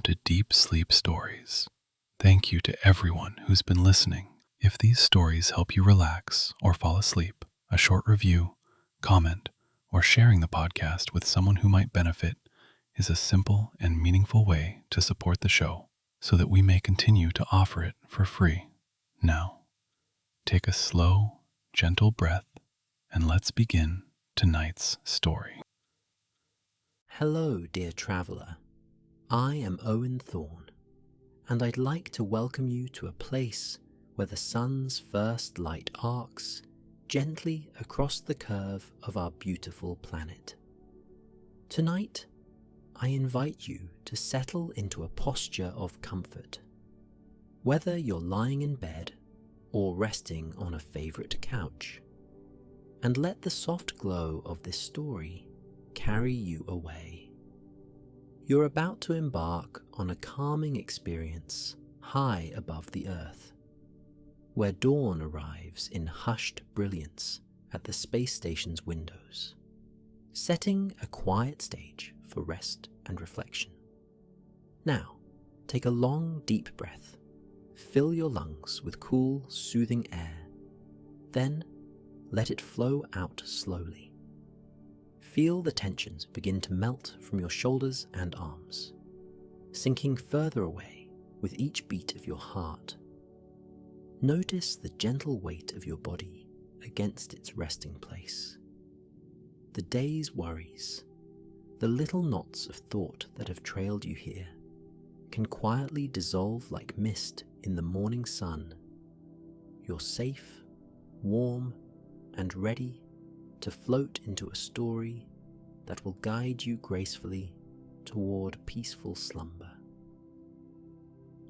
to Deep Sleep Stories. Thank you to everyone who's been listening. If these stories help you relax or fall asleep, a short review, comment, or sharing the podcast with someone who might benefit is a simple and meaningful way to support the show so that we may continue to offer it for free. Now, take a slow, gentle breath and let's begin tonight's story. Hello, dear traveller. I am Owen Thorne, and I'd like to welcome you to a place where the sun's first light arcs gently across the curve of our beautiful planet. Tonight, I invite you to settle into a posture of comfort. Whether you're lying in bed or resting on a favourite couch, and let the soft glow of this story carry you away. You're about to embark on a calming experience high above the earth, where dawn arrives in hushed brilliance at the space station's windows, setting a quiet stage for rest and reflection. Now, take a long, deep breath. Fill your lungs with cool, soothing air. Then, let it flow out slowly. Feel the tensions begin to melt from your shoulders and arms, sinking further away with each beat of your heart. Notice the gentle weight of your body against its resting place. The day's worries, the little knots of thought that have trailed you here, can quietly dissolve like mist in the morning sun. You're safe, warm, and ready to float into a story that will guide you gracefully toward peaceful slumber.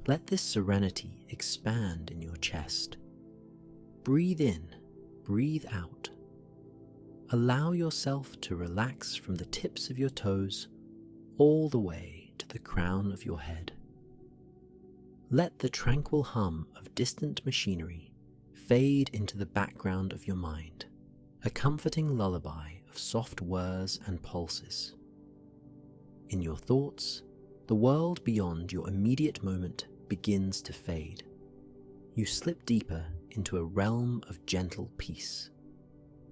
Let this serenity expand in your chest. Breathe in, breathe out. Allow yourself to relax from the tips of your toes all the way to the crown of your head. Let the tranquil hum of distant machinery fade into the background of your mind, a comforting lullaby of soft whirs and pulses. In your thoughts, the world beyond your immediate moment begins to fade. You slip deeper into a realm of gentle peace.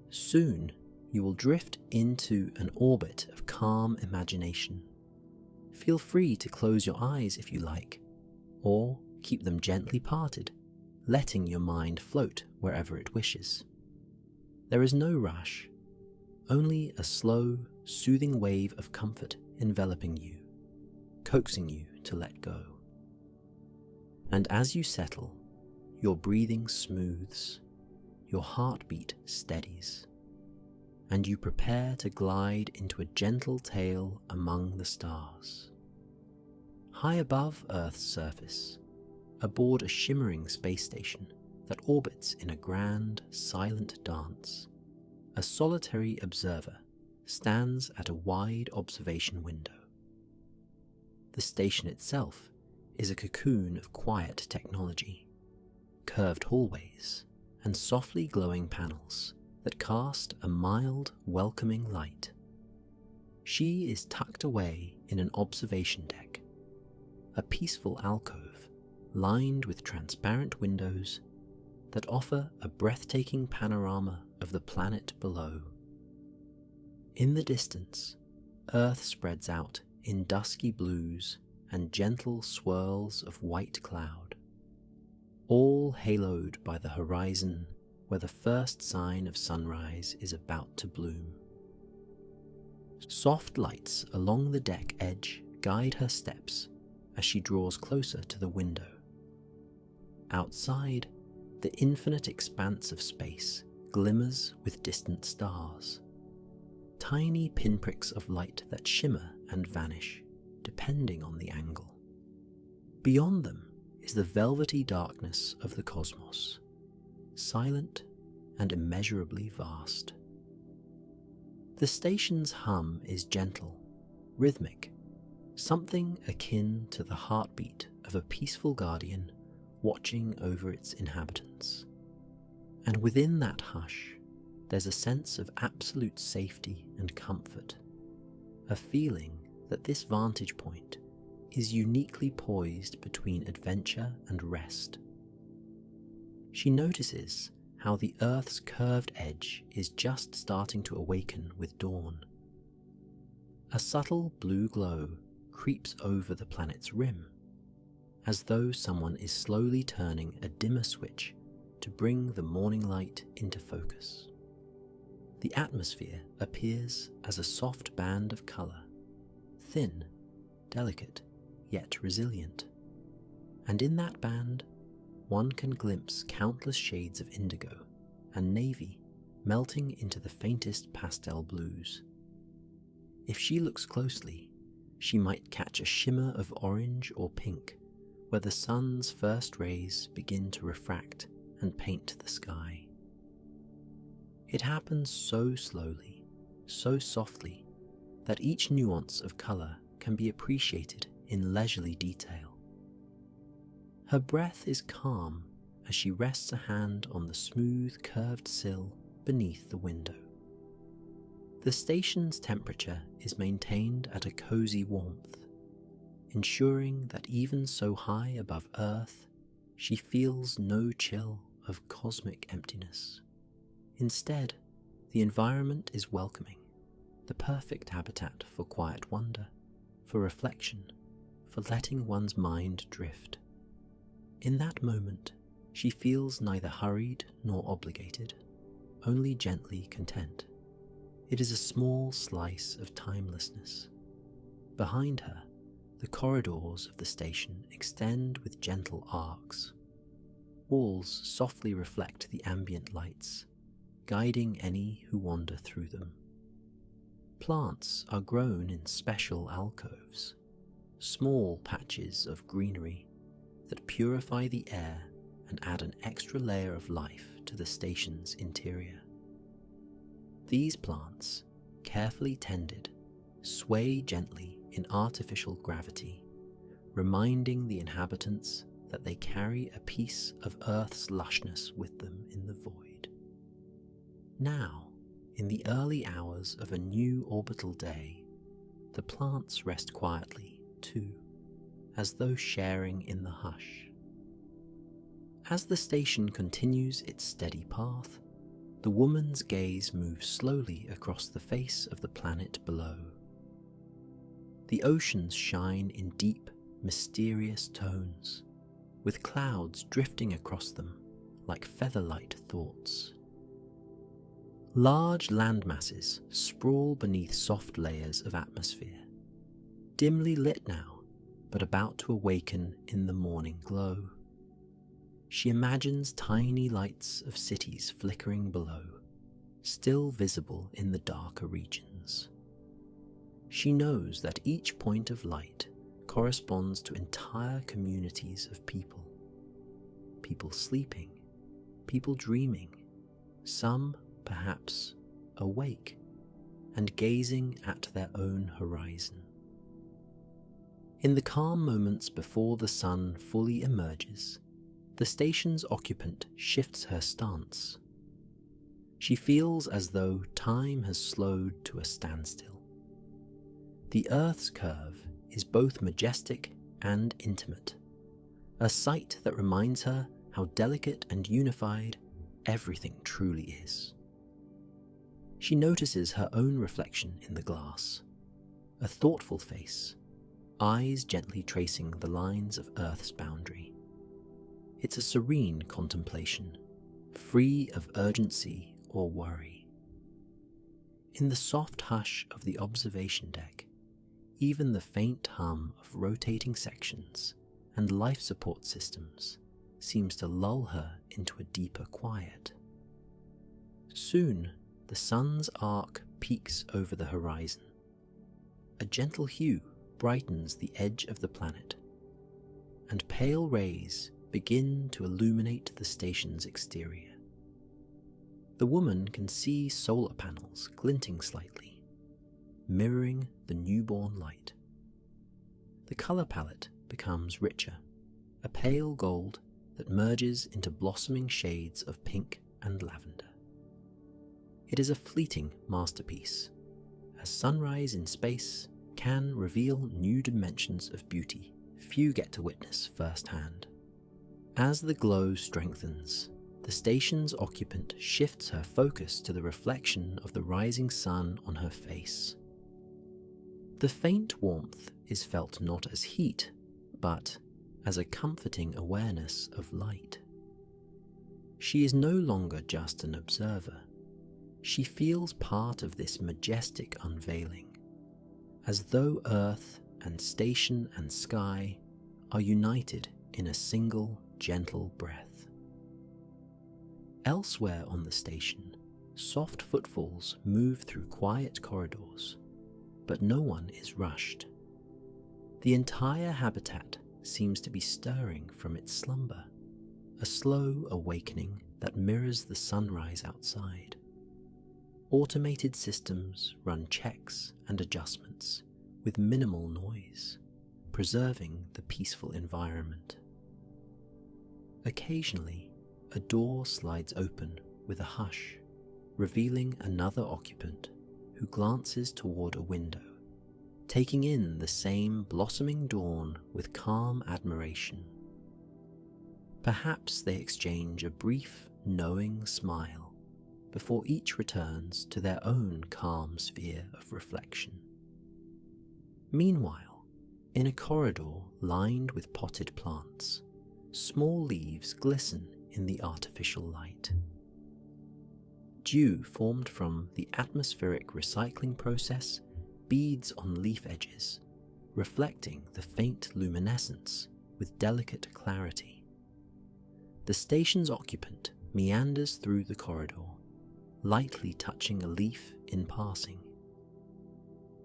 Soon, you will drift into an orbit of calm imagination. Feel free to close your eyes if you like, or keep them gently parted, letting your mind float wherever it wishes. There is no rush, only a slow, soothing wave of comfort enveloping you, coaxing you to let go. And as you settle, your breathing smooths, your heartbeat steadies, and you prepare to glide into a gentle tale among the stars. High above Earth's surface, aboard a shimmering space station that orbits in a grand, silent dance, a solitary observer stands at a wide observation window. The station itself is a cocoon of quiet technology, curved hallways, and softly glowing panels that cast a mild, welcoming light. She is tucked away in an observation deck, a peaceful alcove lined with transparent windows that offer a breathtaking panorama of the planet below. In the distance, Earth spreads out in dusky blues and gentle swirls of white cloud, all haloed by the horizon where the first sign of sunrise is about to bloom. Soft lights along the deck edge guide her steps as she draws closer to the window. Outside, the infinite expanse of space glimmers with distant stars, tiny pinpricks of light that shimmer and vanish depending on the angle. Beyond them is the velvety darkness of the cosmos, silent and immeasurably vast. The station's hum is gentle, rhythmic, something akin to the heartbeat of a peaceful guardian watching over its inhabitants. And within that hush, there's a sense of absolute safety and comfort, a feeling that this vantage point is uniquely poised between adventure and rest. She notices how the Earth's curved edge is just starting to awaken with dawn. A subtle blue glow creeps over the planet's rim, as though someone is slowly turning a dimmer switch to bring the morning light into focus. The atmosphere appears as a soft band of colour, thin, delicate, yet resilient. And in that band, one can glimpse countless shades of indigo and navy melting into the faintest pastel blues. If she looks closely, she might catch a shimmer of orange or pink where the sun's first rays begin to refract and paint the sky. It happens so slowly, so softly, that each nuance of colour can be appreciated in leisurely detail. Her breath is calm as she rests a hand on the smooth, curved sill beneath the window. The station's temperature is maintained at a cosy warmth, ensuring that even so high above Earth, she feels no chill of cosmic emptiness. Instead, the environment is welcoming, the perfect habitat for quiet wonder, for reflection, for letting one's mind drift. In that moment, she feels neither hurried nor obligated, only gently content. It is a small slice of timelessness. Behind her, the corridors of the station extend with gentle arcs. Walls softly reflect the ambient lights, guiding any who wander through them. Plants are grown in special alcoves, small patches of greenery that purify the air and add an extra layer of life to the station's interior. These plants, carefully tended, sway gently in artificial gravity, reminding the inhabitants that they carry a piece of Earth's lushness with them in the void. Now, in the early hours of a new orbital day, the plants rest quietly, too, as though sharing in the hush. As the station continues its steady path, the woman's gaze moves slowly across the face of the planet below. The oceans shine in deep, mysterious tones, with clouds drifting across them like feather-light thoughts. Large landmasses sprawl beneath soft layers of atmosphere, dimly lit now, but about to awaken in the morning glow. She imagines tiny lights of cities flickering below, still visible in the darker regions. She knows that each point of light corresponds to entire communities of people. People sleeping, people dreaming, some perhaps awake and gazing at their own horizon. In the calm moments before the sun fully emerges, the station's occupant shifts her stance. She feels as though time has slowed to a standstill. The Earth's curve is both majestic and intimate, a sight that reminds her how delicate and unified everything truly is. She notices her own reflection in the glass, a thoughtful face, eyes gently tracing the lines of Earth's boundary. It's a serene contemplation, free of urgency or worry. In the soft hush of the observation deck, even the faint hum of rotating sections and life support systems seems to lull her into a deeper quiet. Soon, the sun's arc peaks over the horizon. A gentle hue brightens the edge of the planet, and pale rays begin to illuminate the station's exterior. The woman can see solar panels glinting slightly, mirroring the newborn light. The color palette becomes richer, a pale gold that merges into blossoming shades of pink and lavender. It is a fleeting masterpiece, a sunrise in space can reveal new dimensions of beauty few get to witness firsthand. As the glow strengthens, the station's occupant shifts her focus to the reflection of the rising sun on her face. The faint warmth is felt not as heat, but as a comforting awareness of light. She is no longer just an observer. She feels part of this majestic unveiling, as though earth and station and sky are united in a single gentle breath. Elsewhere on the station, soft footfalls move through quiet corridors, but no one is rushed. The entire habitat seems to be stirring from its slumber, a slow awakening that mirrors the sunrise outside. Automated systems run checks and adjustments with minimal noise, preserving the peaceful environment. Occasionally, a door slides open with a hush, revealing another occupant who glances toward a window, taking in the same blossoming dawn with calm admiration. Perhaps they exchange a brief, knowing smile before each returns to their own calm sphere of reflection. Meanwhile, in a corridor lined with potted plants, small leaves glisten in the artificial light. Dew formed from the atmospheric recycling process beads on leaf edges, reflecting the faint luminescence with delicate clarity. The station's occupant meanders through the corridor, lightly touching a leaf in passing.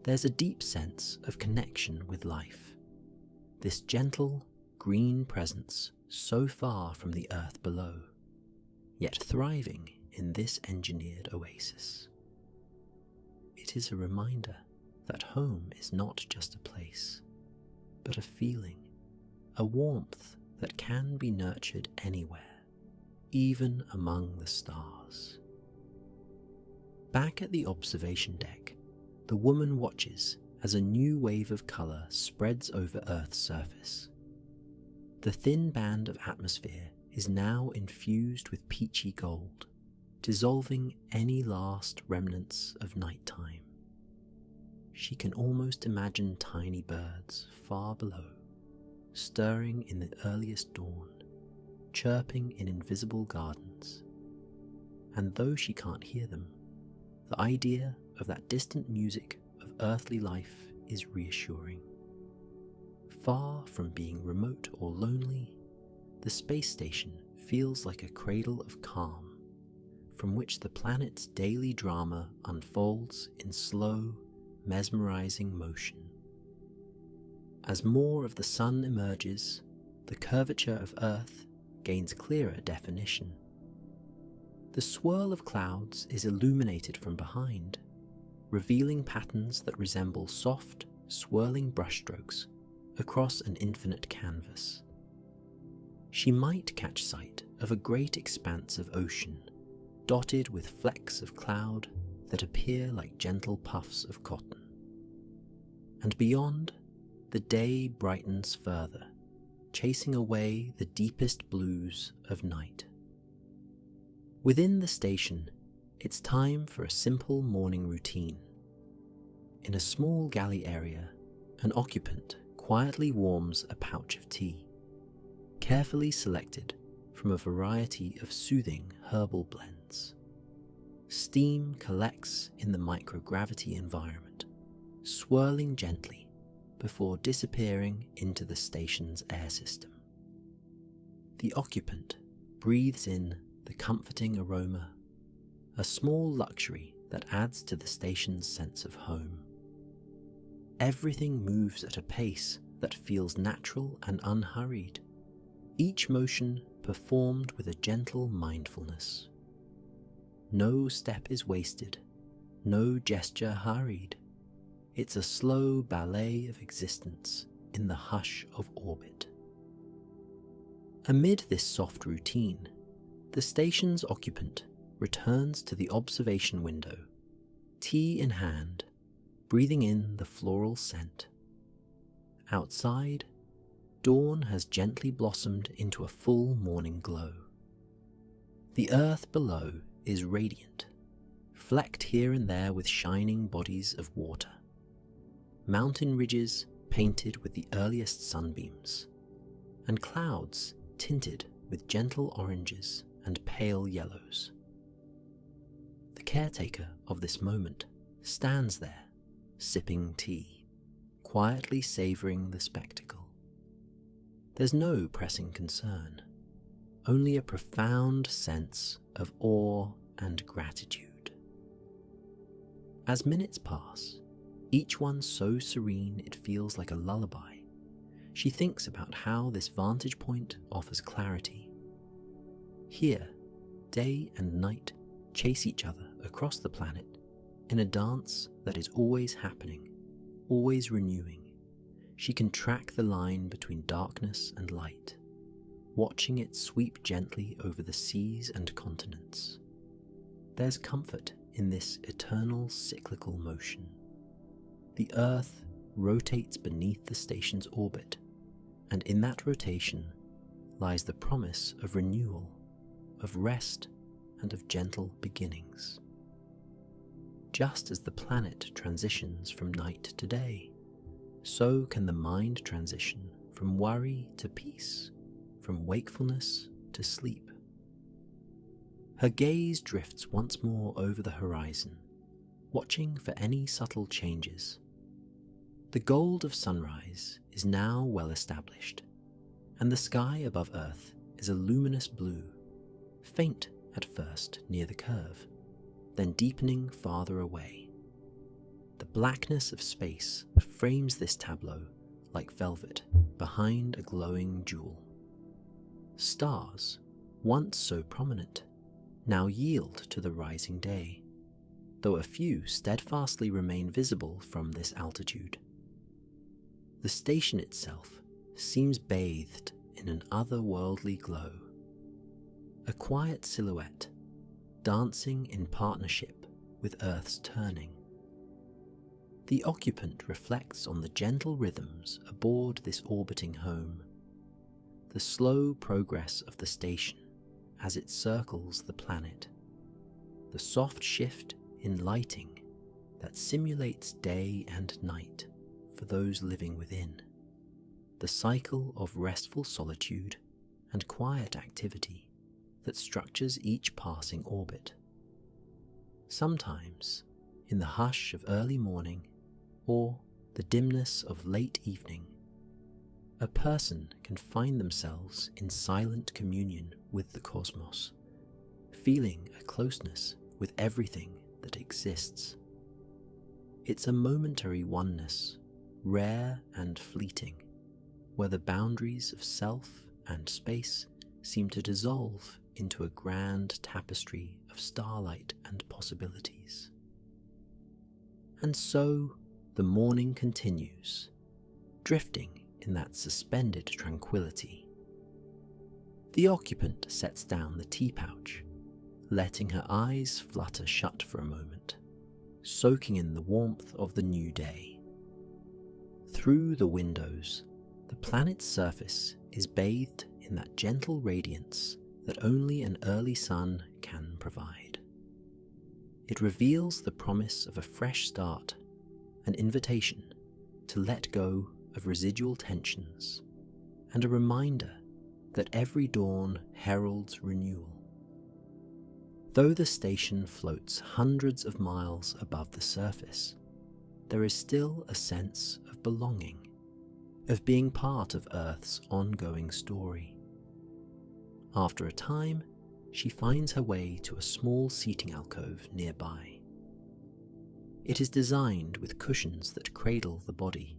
There's a deep sense of connection with life, this gentle, green presence so far from the earth below, yet thriving in this engineered oasis. It is a reminder that home is not just a place, but a feeling, a warmth that can be nurtured anywhere, even among the stars. Back at the observation deck, the woman watches as a new wave of colour spreads over Earth's surface. The thin band of atmosphere is now infused with peachy gold, dissolving any last remnants of nighttime. She can almost imagine tiny birds far below, stirring in the earliest dawn, chirping in invisible gardens. And though she can't hear them, the idea of that distant music of earthly life is reassuring. Far from being remote or lonely, the space station feels like a cradle of calm, from which the planet's daily drama unfolds in slow, mesmerizing motion. As more of the sun emerges, the curvature of Earth gains clearer definition. The swirl of clouds is illuminated from behind, revealing patterns that resemble soft, swirling brushstrokes across an infinite canvas. She might catch sight of a great expanse of ocean, dotted with flecks of cloud that appear like gentle puffs of cotton. And beyond, the day brightens further, chasing away the deepest blues of night. Within the station, it's time for a simple morning routine. In a small galley area, an occupant quietly warms a pouch of tea, carefully selected from a variety of soothing herbal blends. Steam collects in the microgravity environment, swirling gently before disappearing into the station's air system. The occupant breathes in the comforting aroma, a small luxury that adds to the station's sense of home. Everything moves at a pace that feels natural and unhurried, each motion performed with a gentle mindfulness. No step is wasted, no gesture hurried. It's a slow ballet of existence in the hush of orbit. Amid this soft routine, the station's occupant returns to the observation window, tea in hand, breathing in the floral scent. Outside, dawn has gently blossomed into a full morning glow. The earth below is radiant, flecked here and there with shining bodies of water. Mountain ridges painted with the earliest sunbeams, and clouds tinted with gentle oranges and pale yellows. The caretaker of this moment stands there, sipping tea, quietly savouring the spectacle. There's no pressing concern, only a profound sense of awe and gratitude. As minutes pass, each one so serene it feels like a lullaby, she thinks about how this vantage point offers clarity. Here, day and night chase each other across the planet in a dance that is always happening, always renewing. She can track the line between darkness and light, watching it sweep gently over the seas and continents. There's comfort in this eternal cyclical motion. The Earth rotates beneath the station's orbit, and in that rotation lies the promise of renewal, of rest, and of gentle beginnings. Just as the planet transitions from night to day, so can the mind transition from worry to peace, from wakefulness to sleep. Her gaze drifts once more over the horizon, watching for any subtle changes. The gold of sunrise is now well established, and the sky above Earth is a luminous blue, faint at first near the curve, then deepening farther away. The blackness of space frames this tableau like velvet behind a glowing jewel. Stars, once so prominent, now yield to the rising day, though a few steadfastly remain visible from this altitude. The station itself seems bathed in an otherworldly glow, a quiet silhouette, dancing in partnership with Earth's turning. The occupant reflects on the gentle rhythms aboard this orbiting home, the slow progress of the station as it circles the planet, the soft shift in lighting that simulates day and night for those living within, the cycle of restful solitude and quiet activity that structures each passing orbit. Sometimes, in the hush of early morning or the dimness of late evening, a person can find themselves in silent communion with the cosmos, feeling a closeness with everything that exists. It's a momentary oneness, rare and fleeting, where the boundaries of self and space seem to dissolve into a grand tapestry of starlight and possibilities. And so the morning continues, drifting in that suspended tranquility. The occupant sets down the tea pouch, letting her eyes flutter shut for a moment, soaking in the warmth of the new day. Through the windows, the planet's surface is bathed in that gentle radiance that only an early sun can provide. It reveals the promise of a fresh start, an invitation to let go of residual tensions, and a reminder that every dawn heralds renewal. Though the station floats hundreds of miles above the surface, there is still a sense of belonging, of being part of Earth's ongoing story. After a time, she finds her way to a small seating alcove nearby. It is designed with cushions that cradle the body,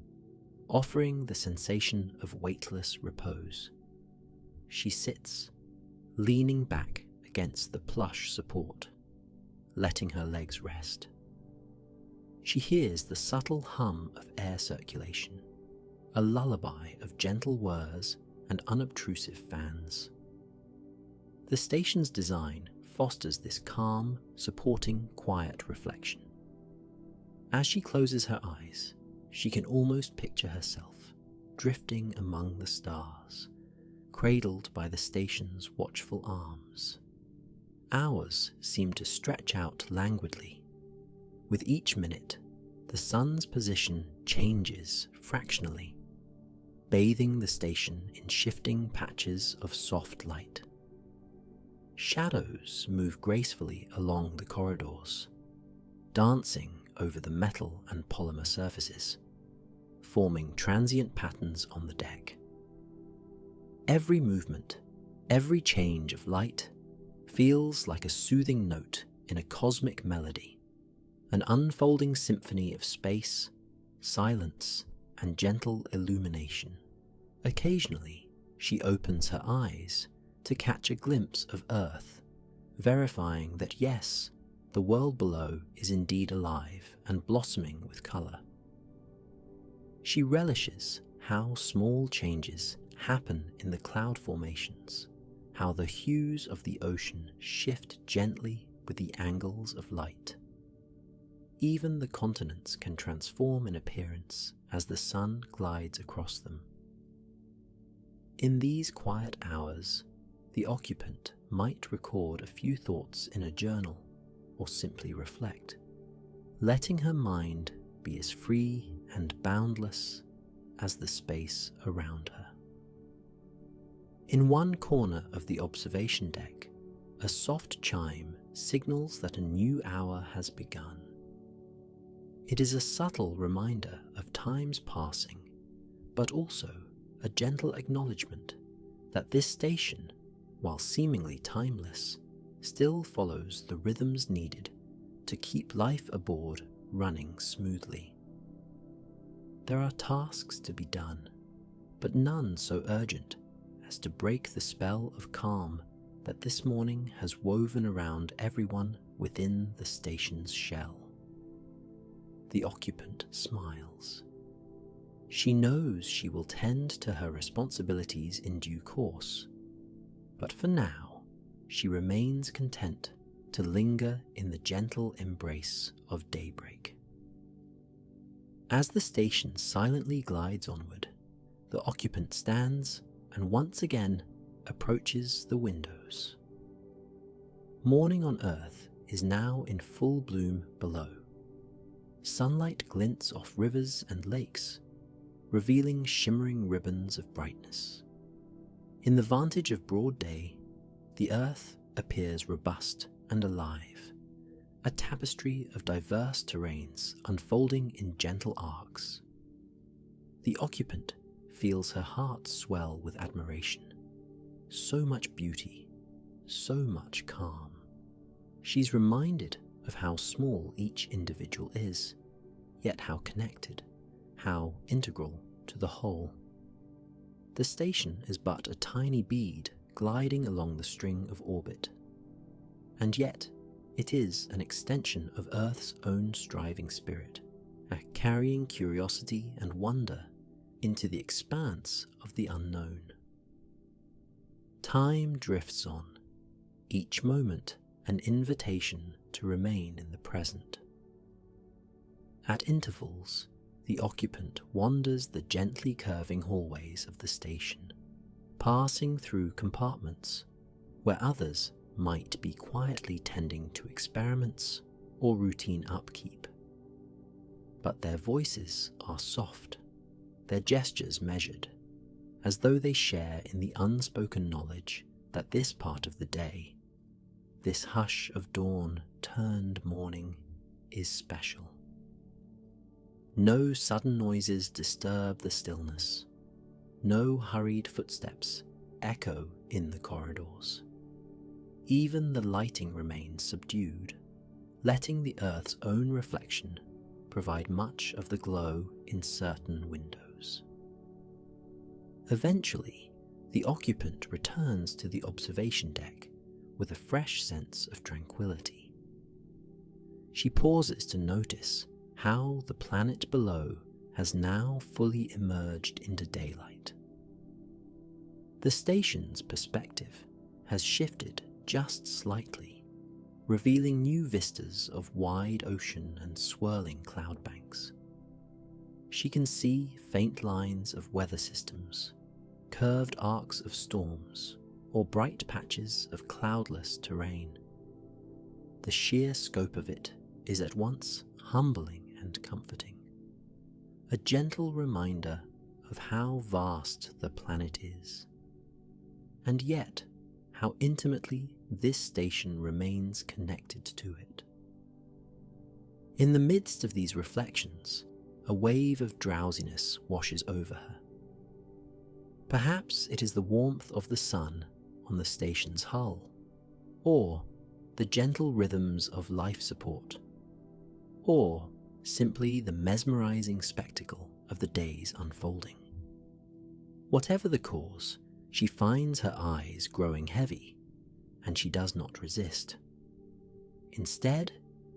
offering the sensation of weightless repose. She sits, leaning back against the plush support, letting her legs rest. She hears the subtle hum of air circulation, a lullaby of gentle whirs and unobtrusive fans. The station's design fosters this calm, supporting, quiet reflection. As she closes her eyes, she can almost picture herself drifting among the stars, cradled by the station's watchful arms. Hours seem to stretch out languidly. With each minute, the sun's position changes fractionally, bathing the station in shifting patches of soft light. Shadows move gracefully along the corridors, dancing over the metal and polymer surfaces, forming transient patterns on the deck. Every movement, every change of light feels like a soothing note in a cosmic melody, an unfolding symphony of space, silence, and gentle illumination. Occasionally, she opens her eyes to catch a glimpse of Earth, verifying that yes, the world below is indeed alive and blossoming with colour. She relishes how small changes happen in the cloud formations, how the hues of the ocean shift gently with the angles of light. Even the continents can transform in appearance as the sun glides across them. In these quiet hours, the occupant might record a few thoughts in a journal or simply reflect, letting her mind be as free and boundless as the space around her. In one corner of the observation deck, a soft chime signals that a new hour has begun. It is a subtle reminder of time's passing, but also a gentle acknowledgement that this station, while seemingly timeless, still follows the rhythms needed to keep life aboard running smoothly. There are tasks to be done, but none so urgent as to break the spell of calm that this morning has woven around everyone within the station's shell. The occupant smiles. She knows she will tend to her responsibilities in due course, but for now, she remains content to linger in the gentle embrace of daybreak. As the station silently glides onward, the occupant stands and once again approaches the windows. Morning on Earth is now in full bloom below. Sunlight glints off rivers and lakes, revealing shimmering ribbons of brightness. In the vantage of broad day, the Earth appears robust and alive, a tapestry of diverse terrains unfolding in gentle arcs. The occupant feels her heart swell with admiration. So much beauty, so much calm. She's reminded of how small each individual is, yet how connected, how integral to the whole. The station is but a tiny bead gliding along the string of orbit, and yet it is an extension of Earth's own striving spirit, carrying curiosity and wonder into the expanse of the unknown. Time drifts on, each moment an invitation to remain in the present. At intervals, the occupant wanders the gently curving hallways of the station, passing through compartments where others might be quietly tending to experiments or routine upkeep. But their voices are soft, their gestures measured, as though they share in the unspoken knowledge that this part of the day, this hush of dawn turned morning, is special. No sudden noises disturb the stillness. No hurried footsteps echo in the corridors. Even the lighting remains subdued, letting the Earth's own reflection provide much of the glow in certain windows. Eventually, the occupant returns to the observation deck with a fresh sense of tranquility. She pauses to notice how the planet below has now fully emerged into daylight. The station's perspective has shifted just slightly, revealing new vistas of wide ocean and swirling cloud banks. She can see faint lines of weather systems, curved arcs of storms, or bright patches of cloudless terrain. The sheer scope of it is at once humbling and comforting, a gentle reminder of how vast the planet is, and yet how intimately this station remains connected to it. In the midst of these reflections, a wave of drowsiness washes over her. Perhaps it is the warmth of the sun on the station's hull, or the gentle rhythms of life support, or simply the mesmerizing spectacle of the day's unfolding. Whatever the cause, she finds her eyes growing heavy, and she does not resist. Instead,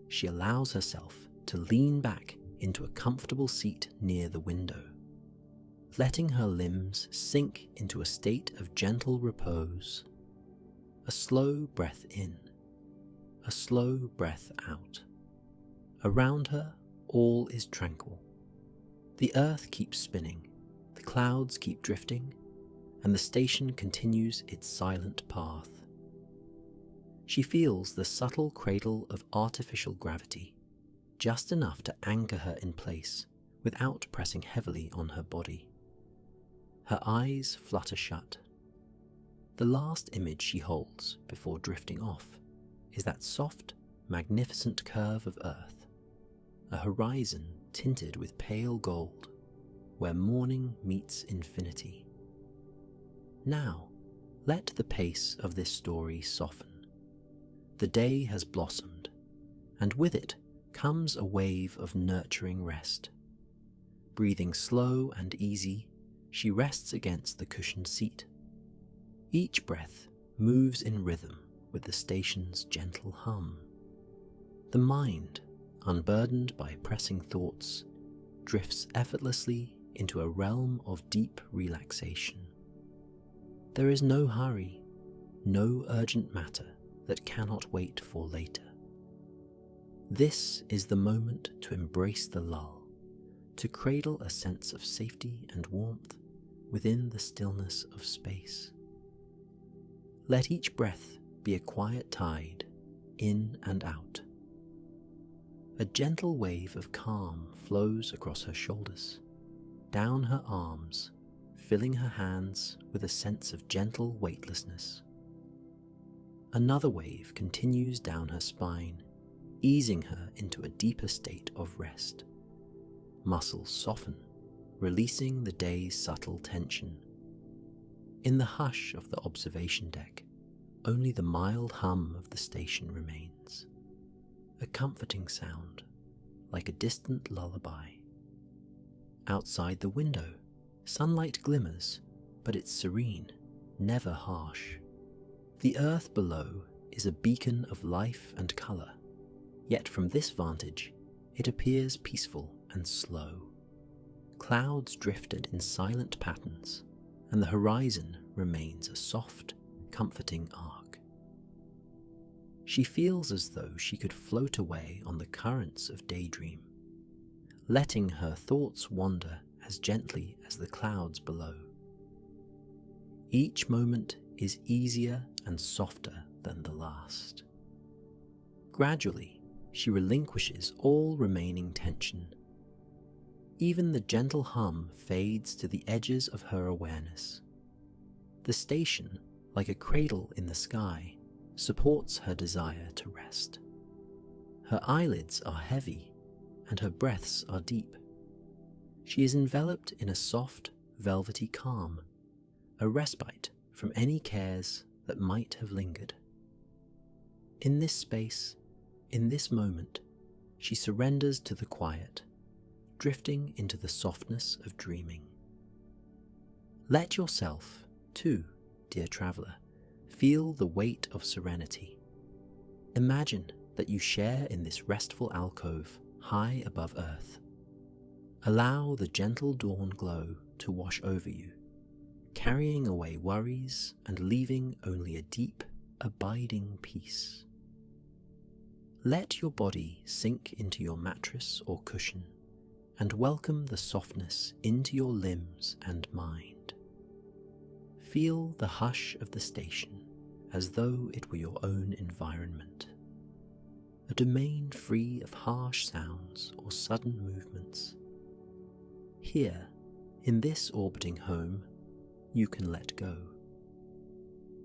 she allows herself to lean back into a comfortable seat near the window, letting her limbs sink into a state of gentle repose. A slow breath in, a slow breath out. Around her, all is tranquil. The earth keeps spinning, the clouds keep drifting, and the station continues its silent path. She feels the subtle cradle of artificial gravity, just enough to anchor her in place without pressing heavily on her body. Her eyes flutter shut. The last image she holds before drifting off is that soft, magnificent curve of earth, a horizon tinted with pale gold, where morning meets infinity. Now, let the pace of this story soften. The day has blossomed, and with it comes a wave of nurturing rest. Breathing slow and easy, she rests against the cushioned seat. Each breath moves in rhythm with the station's gentle hum. The mind, unburdened by pressing thoughts, drifts effortlessly into a realm of deep relaxation. There is no hurry, no urgent matter that cannot wait for later. This is the moment to embrace the lull, to cradle a sense of safety and warmth within the stillness of space. Let each breath be a quiet tide, in and out. A gentle wave of calm flows across her shoulders, down her arms, filling her hands with a sense of gentle weightlessness. Another wave continues down her spine, easing her into a deeper state of rest. Muscles soften, releasing the day's subtle tension. In the hush of the observation deck, only the mild hum of the station remains, a comforting sound, like a distant lullaby. Outside the window, sunlight glimmers, but it's serene, never harsh. The earth below is a beacon of life and colour, yet from this vantage, it appears peaceful and slow. Clouds drifted in silent patterns, and the horizon remains a soft, comforting arc. She feels as though she could float away on the currents of daydream, letting her thoughts wander as gently as the clouds below. Each moment is easier and softer than the last. Gradually, she relinquishes all remaining tension. Even the gentle hum fades to the edges of her awareness. The station, like a cradle in the sky, supports her desire to rest. Her eyelids are heavy, and her breaths are deep. She is enveloped in a soft, velvety calm, a respite from any cares that might have lingered. In this space, in this moment, she surrenders to the quiet, drifting into the softness of dreaming. Let yourself, too, dear traveller, feel the weight of serenity. Imagine that you share in this restful alcove high above earth. Allow the gentle dawn glow to wash over you, carrying away worries and leaving only a deep, abiding peace. Let your body sink into your mattress or cushion and welcome the softness into your limbs and mind. Feel the hush of the station as though it were your own environment, a domain free of harsh sounds or sudden movements. Here, in this orbiting home, you can let go.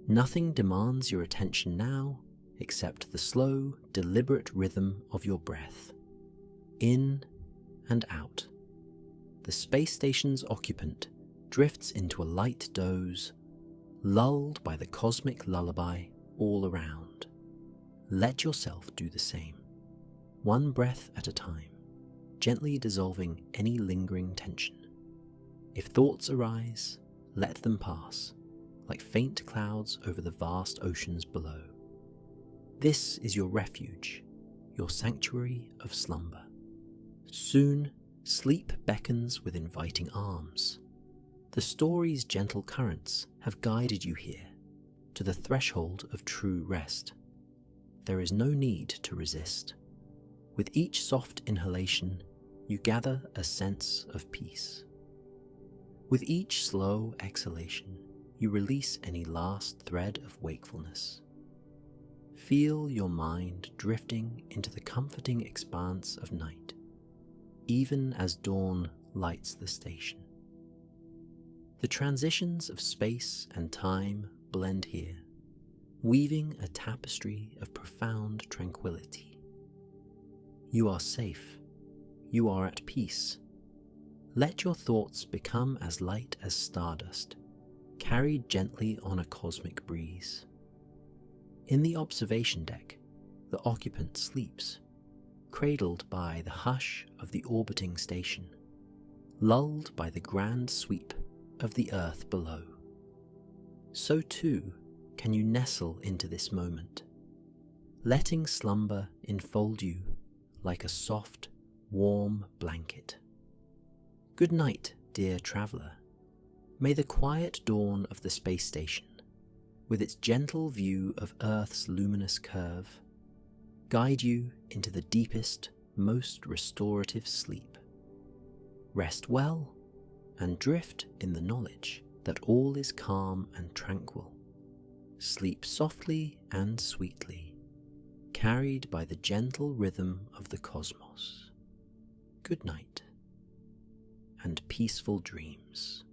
Nothing demands your attention now except the slow, deliberate rhythm of your breath, in and out. The space station's occupant drifts into a light doze, lulled by the cosmic lullaby all around. Let yourself do the same, one breath at a time, gently dissolving any lingering tension. If thoughts arise, let them pass, like faint clouds over the vast oceans below. This is your refuge, your sanctuary of slumber. Soon, sleep beckons with inviting arms. The story's gentle currents have guided you here, to the threshold of true rest. There is no need to resist. With each soft inhalation, you gather a sense of peace. With each slow exhalation, you release any last thread of wakefulness. Feel your mind drifting into the comforting expanse of night, even as dawn lights the station. The transitions of space and time blend here, weaving a tapestry of profound tranquility. You are safe. You are at peace. Let your thoughts become as light as stardust, carried gently on a cosmic breeze. In the observation deck, the occupant sleeps, cradled by the hush of the orbiting station, lulled by the grand sweep of the earth below. So too can you nestle into this moment, letting slumber enfold you like a soft, warm blanket. Good night, dear traveller. May the quiet dawn of the space station, with its gentle view of Earth's luminous curve, guide you into the deepest, most restorative sleep. Rest well and drift in the knowledge that all is calm and tranquil. Sleep softly and sweetly, carried by the gentle rhythm of the cosmos. Good night and peaceful dreams.